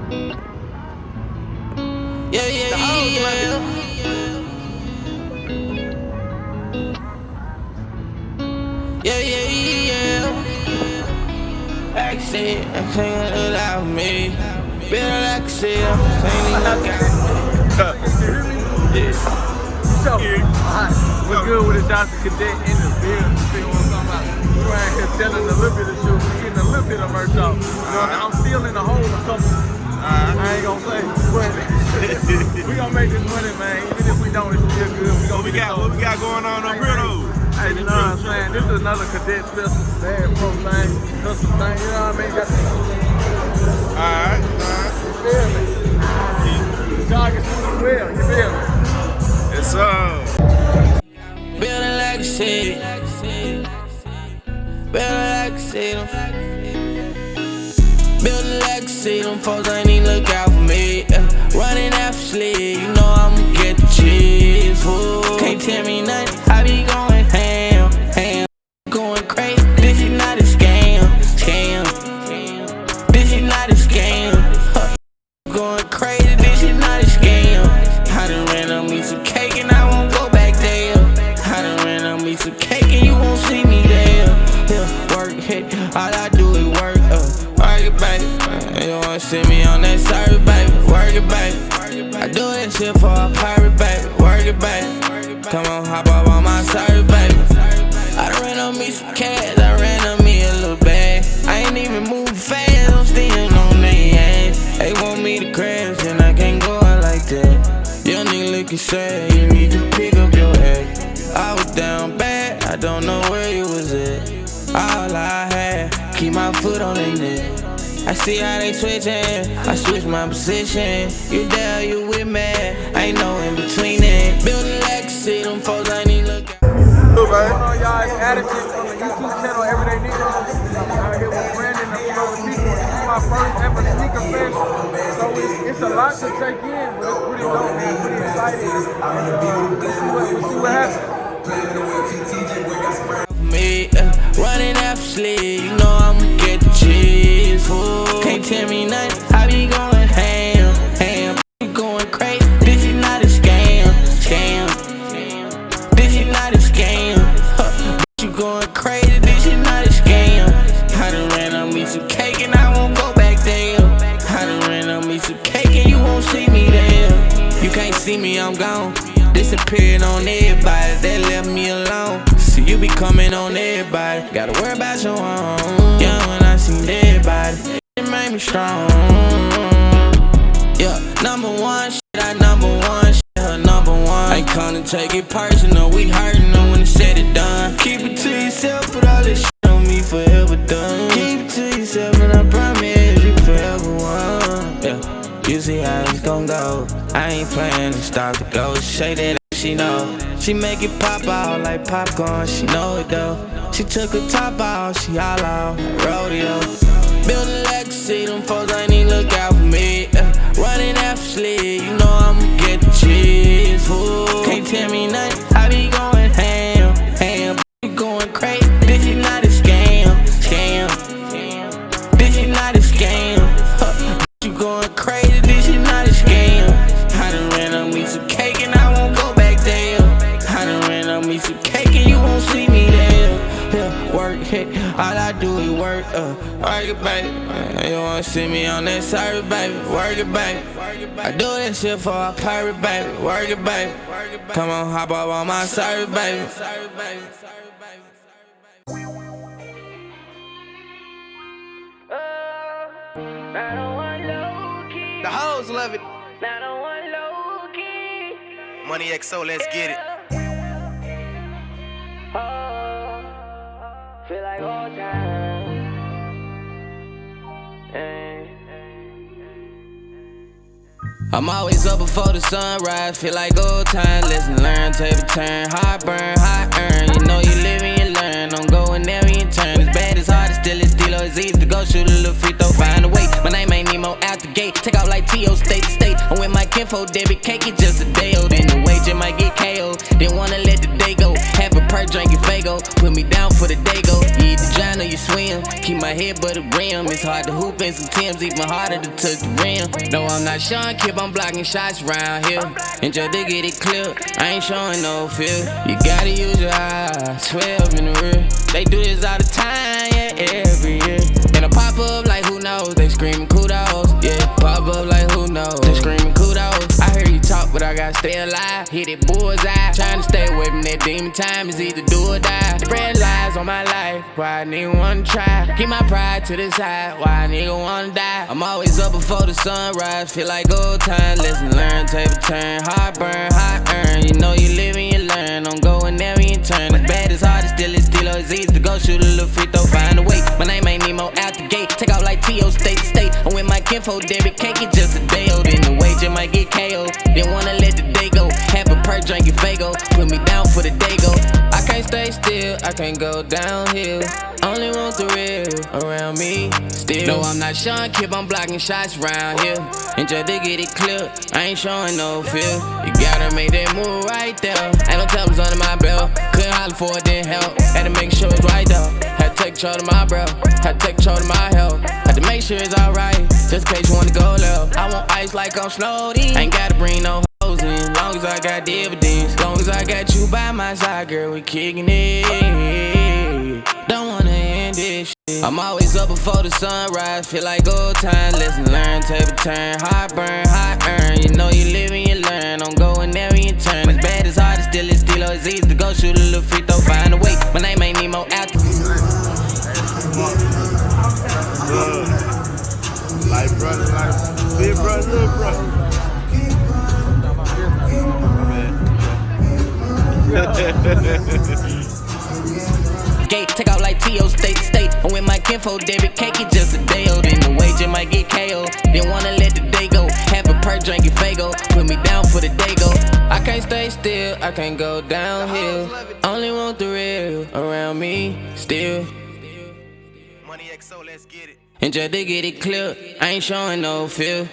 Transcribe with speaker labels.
Speaker 1: Yeah, yeah, yeah. Yeah, yeah, yeah. Accent, I can't allow me. Better like I said, can't look out.
Speaker 2: Yeah. So, alright, we're good with the Johnson Cadet in the building. You feel what I'm talking about? We're around here selling a little bit of shit. We're getting a little bit of merch off. You know what I'm still in the hole a couple. I ain't gonna say, but we gonna make this money, man. Even if we don't, it's still good.
Speaker 3: What we got going on over here, though?
Speaker 2: Hey, you know what I'm saying? This is another cadet special. Bad pro thing, custom thing, you know what I mean? Got
Speaker 3: Alright.
Speaker 2: you feel me? The target's doing well, you feel me?
Speaker 3: It's
Speaker 1: Building like a city. Building like a city. Building like a city. Them folks ain't even look out for me. Running after sleep, you know I'ma get the cheese. Ooh. Can't tell me nothing. I be going ham, ham. Going crazy. This is not a scam, scam. This is not a scam. Going crazy. This is not a scam. I done ran on me some cake and I won't go back there. I done ran on me some cake and you won't see me there. Yeah, work hit, all I do is work. Work it, baby. You wanna see me on that service, baby? Work it, baby. I do that shit for a pirate, baby. Work it, baby. Come on, hop up on my service, baby. I done ran on me some cash, I ran on me a little bag. I ain't even moving fast, I'm still on their ass. They want me to crash and I can't go out like that. Young nigga looking sad, you need to pick up your act. I was down bad, I don't know where you was at. All I had, keep my foot on their neck. I see how they switchin', I switch my position. You there, you with me, ain't no in between it. Building legacy, them folks ain't even look at.
Speaker 2: What's going on, y'all? It's Attitude on the YouTube channel, Everyday Negro. I'm out here with Brandon and some other people. This is my first ever sneaker fest, so it's a lot to take in, but it's pretty dope, man. Pretty excited. We'll see what happens.
Speaker 1: Me, running after sleep, you know I'ma get the cheese. Ooh. Can't tell me nothing, I be going ham, ham. You going crazy, this is not a scam, scam. This is not a scam. You going crazy, this is not a scam. I done ran on me some cake and I won't go back there. I done ran on me some cake and you won't see me there. You can't see me, I'm gone. Disappearing on everybody, they left me alone. See you be coming on everybody, gotta worry about your own. Yeah, when I seen everybody, it made me strong. Yeah, number one shit, I number one shit, her number one. Ain't come to take it personal, we hurtin' them when it's said it done. Keep it to yourself, put all this shit on me forever done. Keep it to yourself and I promise you forever one. Yeah, you see how it's gon' go. I ain't playin' to stop the ghost. Say that she know. She make it pop out like popcorn, she know it though. She took her top out, she all out, rodeo. Build a legacy, them folks ain't even look out for me. Running after sleep, you know I'ma get the cheese. Ooh. Can't tell me nothing, I be going ham, ham. You going crazy, this is not a scam, scam. This is not a scam. You going crazy, this is not a scam. I done ran on me some cake and I won't go back there. I done ran on me some cake and you won't see me there. Yeah, work hit, all I do is work. Work it, baby. You wanna see me on that service, baby? Work it, baby. I do that shit for a pirate, baby. Work it, baby. Come on, hop up on my service, baby.
Speaker 3: The hoes love it. Money XO, let's get it.
Speaker 1: Feel like all time. I'm always up before the sunrise, feel like old time. Lesson learned, table turn, hard burn, hard earn. You know you live and you learn, don't go whenever you turn. It's bad, it's hard, it's still, it's still, it's easy to go shoot a little free throw, find a way. My name ain't Nemo out the gate, take off like T.O. state to state. I'm with my kinfo, debit cake, it's just a day old. And the wager might get KO, didn't wanna let the day go. Half a per drink and Fago, put me down for the day go. You either drown or you swim. Keep my head but the rim. It's hard to hoop in some Timbs, even harder to touch the rim. No, I'm not Sean Kip, I'm blocking shots round here. And just to get it clear, I ain't showing no fear. You gotta use your eyes, 12 in the rear. They do this all the time, yeah, every year. And I pop up like who knows, they screaming kudos. Yeah, pop up like who knows, they screaming kudos. I hear you talk, but I gotta stay alive. Hit it bullseye, trying to stay away from that demon time. Is either do or die. Spread lies on my life, why a nigga wanna try. Keep my pride to the side, why a nigga wanna die. I'm always up before the sunrise, feel like old time. Lesson learned, table turn, hard burn, hot earn. You know you live and you learn, I'm going there and turn. As bad as hard as still, it's still always easy to go shoot a little free throw, find a way. My name ain't Nemo out the gate, take out like T.O. state to state. I'm with my kinfolk, David, can't get just a day old. In the wager might get KO, didn't wanna let the day go. Have a perk, drinking Fago, put me down for the day go. I can't stay still, I can't go downhill. Only want the real around me still. No, I'm not Sean Kip, I'm blocking shots round here. And just to get it clear, I ain't showing no fear. You gotta make that move right there. Ain't no tells under my belt, couldn't holler for it, didn't help. Had to make sure it's right there. Had to take control of my breath, had to take control of my health. Had to make sure it's alright, just in case you wanna go left. I want ice like I'm Snowden, ain't gotta bring no hoes in. Long as I got dividends, long as I got you by my side, girl, we kicking it. Don't wanna end this shit. I'm always up before the sunrise, feel like old time. Lesson learned, table turn, hot burn, hot earn. You know you live and you learn, I'm going there and you turn. As bad as hard as still, it's still always easy to go shoot a little free throw, find a way. My name ain't Nemo out the
Speaker 3: Like brother, like big brother, little brother.
Speaker 1: Gate, take out like T.O. state to state. I'm with my kinfolk, David, can't get just a day old. In the wager might get KO, didn't wanna let the day go. Have a perk, drinking Fago, put me down for the day go. I can't stay still, I can't go downhill. Only want the real around me still.
Speaker 3: Money XO, let's get it.
Speaker 1: And just to get it clear, I ain't showing no fear.